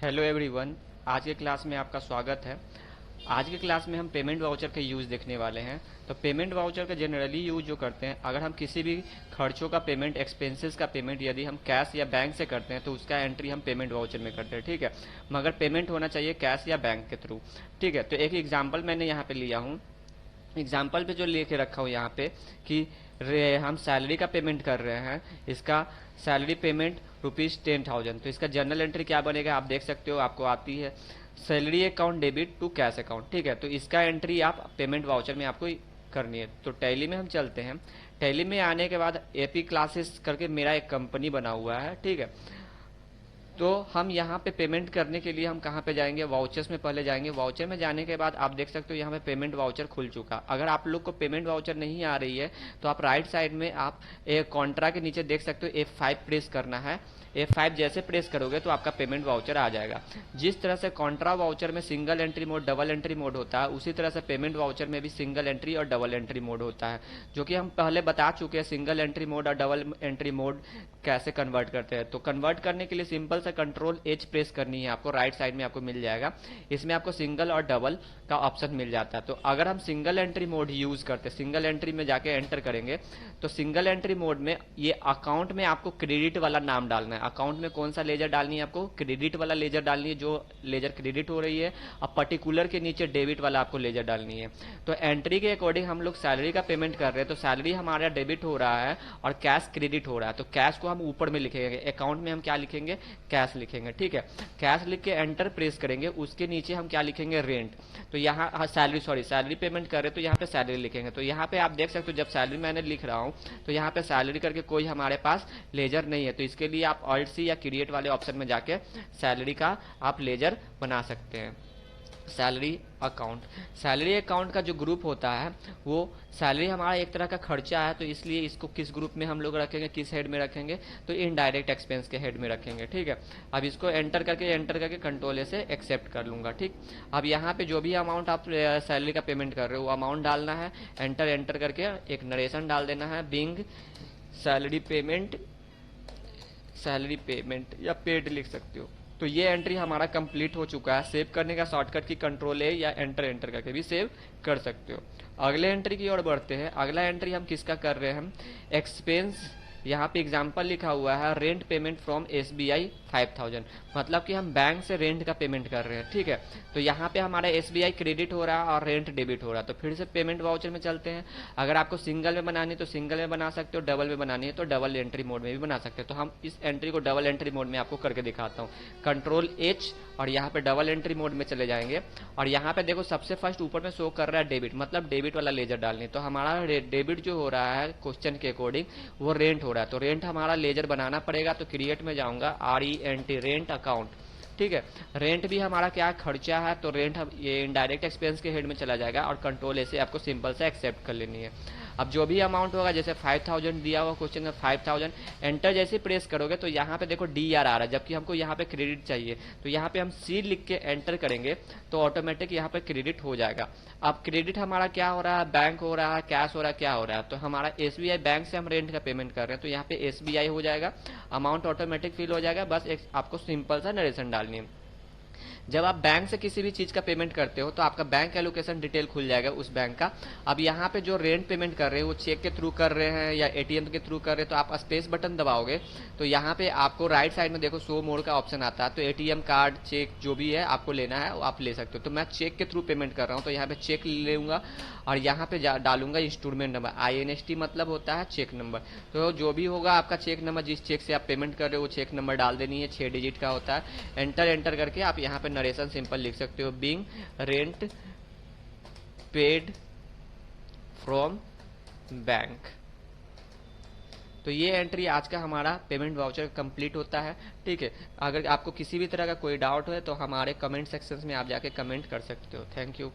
Hello everyone. आज के class में आपका स्वागत है। आज के क्लास में हम पेमेंट वाउचर का यूज़ देखने वाले हैं। तो पेमेंट वाउचर का जनरली यूज जो करते हैं, अगर हम किसी भी खर्चों का पेमेंट, एक्सपेंसेस का पेमेंट यदि हम कैश या बैंक से करते हैं तो उसका एंट्री हम पेमेंट वाउचर में करते हैं, ठीक है। मगर पेमेंट होना चाहिए कैश या बैंक के थ्रू, ठीक है। तो एक एग्जाम्पल मैंने यहाँ पे लिया हूँ। एग्जाम्पल पे जो लेके रखा हूँ यहाँ पे कि हम सैलरी का पेमेंट कर रहे हैं। इसका सैलरी पेमेंट ₹10,000। तो इसका जर्नल एंट्री क्या बनेगा आप देख सकते हो, आपको आती है salary account debit to cash account, ठीक है। तो इसका एंट्री आप पेमेंट वाउचर में आपको करनी है। तो टैली में हम चलते हैं। टैली में आने के बाद एपी क्लासेस करके मेरा एक कंपनी बना हुआ है, ठीक है। तो हम यहाँ पे पेमेंट करने के लिए हम कहाँ पे जाएंगे, वाउचर्स में पहले जाएंगे। वाउचर में जाने के बाद आप देख सकते हो यहाँ पे पेमेंट वाउचर खुल चुका। अगर आप लोग को पेमेंट वाउचर नहीं आ रही है तो आप राइट साइड में आप एक कॉन्ट्रा के नीचे देख सकते हो F5 प्रेस करना है। F5 जैसे प्रेस करोगे तो आपका पेमेंट वाउचर आ जाएगा। जिस तरह से कॉन्ट्रा वाउचर में single entry mode, double entry mode होता है, उसी तरह से पेमेंट वाउचर में भी सिंगल एंट्री और डबल एंट्री मोड होता है, जो कि हम पहले बता चुके हैं। सिंगल एंट्री मोड और डबल एंट्री मोड कैसे कन्वर्ट करते हैं। तो कन्वर्ट करने के लिए सिंपल सा Ctrl+H प्रेस करनी है आपको, राइट साइड में आपको मिल जाएगा। इसमें आपको सिंगल और डबल का ऑप्शन मिल जाता है। तो अगर हम सिंगल एंट्री मोड यूज करते हैं, सिंगल एंट्री में जाके एंटर करेंगे तो सिंगल एंट्री मोड में ये अकाउंट में आपको क्रेडिट वाला नाम डालना है। अकाउंट में कौन सा लेजर डालनी है आपको, क्रेडिट वाला लेजर डालनी है, जो लेजर क्रेडिट हो रही है। अब पर्टिकुलर के नीचे डेबिट वाला आपको लेजर डालनी है। तो एंट्री के अकॉर्डिंग हम लोग सैलरी का पेमेंट कर रहे हैं तो सैलरी हमारा डेबिट हो रहा है और कैश क्रेडिट हो रहा है। तो कैश को हम ऊपर में लिखेंगे, अकाउंट में हम क्या लिखेंगे, कैश लिखेंगे, ठीक है। कैश लिख के एंटर प्रेस करेंगे, उसके नीचे हम क्या लिखेंगे, रेंट। तो यहाँ सैलरी पेमेंट कर रहे हैं तो यहाँ पे सैलरी लिखेंगे। तो यहाँ पे आप देख सकते हो जब सैलरी मैंने लिख रहा हूँ तो यहाँ पे सैलरी करके कोई हमारे पास लेजर नहीं है। तो इसके लिए आप Alt+C या क्रिएट वाले ऑप्शन में जाके सैलरी का आप लेजर बना सकते हैं। सैलरी अकाउंट का जो ग्रुप होता है वो सैलरी हमारा एक तरह का खर्चा है, तो इसलिए इसको किस ग्रुप में हम लोग रखेंगे, किस हेड में रखेंगे, तो इनडायरेक्ट एक्सपेंस के हेड में रखेंगे, ठीक है। अब इसको एंटर करके Ctrl+A से एक्सेप्ट कर लूंगा, ठीक। अब यहाँ पे जो भी अमाउंट आप सैलरी का पेमेंट कर रहे हो वो अमाउंट डालना है। एंटर करके एक नरेशन डाल देना है, बिंग सैलरी पेमेंट या पेड लिख सकते हो। तो ये एंट्री हमारा कंप्लीट हो चुका है। सेव करने का शॉर्टकट की Ctrl+A या एंटर करके भी सेव कर सकते हो। अगले एंट्री की ओर बढ़ते हैं। अगला एंट्री हम किसका कर रहे हैं, हम एक्सपेंस। यहाँ पे एग्जाम्पल लिखा हुआ है रेंट पेमेंट फ्रॉम SBI 5,000, मतलब कि हम बैंक से रेंट का पेमेंट कर रहे हैं, ठीक है। तो यहाँ पे हमारा SBI क्रेडिट हो रहा है और रेंट डेबिट हो रहा है। तो फिर से पेमेंट वाउचर में चलते हैं। अगर आपको सिंगल में बनानी है तो सिंगल में बना सकते हो, डबल में बनानी है तो डबल एंट्री मोड में भी बना सकते हो। तो हम इस एंट्री को डबल एंट्री मोड में आपको करके दिखाता हूँ। Ctrl+H और यहाँ पे डबल एंट्री मोड में चले जाएंगे और यहाँ पे देखो सबसे फर्स्ट ऊपर में शो कर रहा है डेबिट, मतलब डेबिट वाला लेजर डालनी। तो हमारा डेबिट जो हो रहा है क्वेश्चन के अकॉर्डिंग वो रेंट हो रहा है। तो रेंट हमारा लेजर बनाना पड़ेगा। तो क्रिएट में जाऊंगा, RENT, रेंट अकाउंट, ठीक है। रेंट भी हमारा क्या खर्चा है, तो रेंट हम ये इनडायरेक्ट एक्सपेंस के हेड में चला जाएगा और Ctrl+A से आपको सिंपल से एक्सेप्ट कर लेनी है। अब जो भी अमाउंट होगा, जैसे 5,000 दिया हुआ क्वेश्चन में 5,000, एंटर जैसे प्रेस करोगे तो यहाँ पे देखो DR आ रहा है, जबकि हमको यहाँ पे क्रेडिट चाहिए। तो यहाँ पे हम C लिख के एंटर करेंगे तो ऑटोमेटिक यहाँ पे क्रेडिट हो जाएगा। अब क्रेडिट हमारा क्या हो रहा है, बैंक हो रहा है, कैश हो रहा है, क्या हो रहा है, तो हमारा SBI बैंक से हम रेंट का पेमेंट कर रहे हैं तो यहाँ पे SBI हो जाएगा, अमाउंट ऑटोमेटिक फिल हो जाएगा। बस आपको सिंपल सा नरेशन डालनी है। जब आप बैंक से किसी भी चीज का पेमेंट करते हो तो आपका बैंक एलोकेशन डिटेल खुल जाएगा उस बैंक का। अब यहाँ पे जो रेंट पेमेंट कर रहे हो वो चेक के थ्रू कर रहे हैं या ATM के थ्रू कर रहे हैं तो आप स्पेस बटन दबाओगे तो यहाँ पे आपको राइट साइड में देखो शो मोड का ऑप्शन आता है। तो ATM कार्ड, चेक जो भी है आपको लेना है वो आप ले सकते हो। तो मैं चेक के थ्रू पेमेंट कर रहा हूँ तो यहाँ पे चेक ले लूंगा और यहाँ पे डालूंगा इंस्टॉलमेंट नंबर, INST मतलब होता है चेक नंबर। तो जो भी होगा आपका चेक नंबर, जिस चेक से आप पेमेंट कर रहे हो वो चेक नंबर डाल देनी है, 6 डिजिट का होता है। एंटर करके आप यहाँ पे नरेशन सिंपल लिख सकते हो, being rent paid from bank. तो ये एंट्री आज का हमारा पेमेंट वाउचर कंप्लीट होता है, ठीक है। अगर आपको किसी भी तरह का कोई डाउट है तो हमारे कमेंट सेक्शन में आप जाके कमेंट कर सकते हो। Thank you.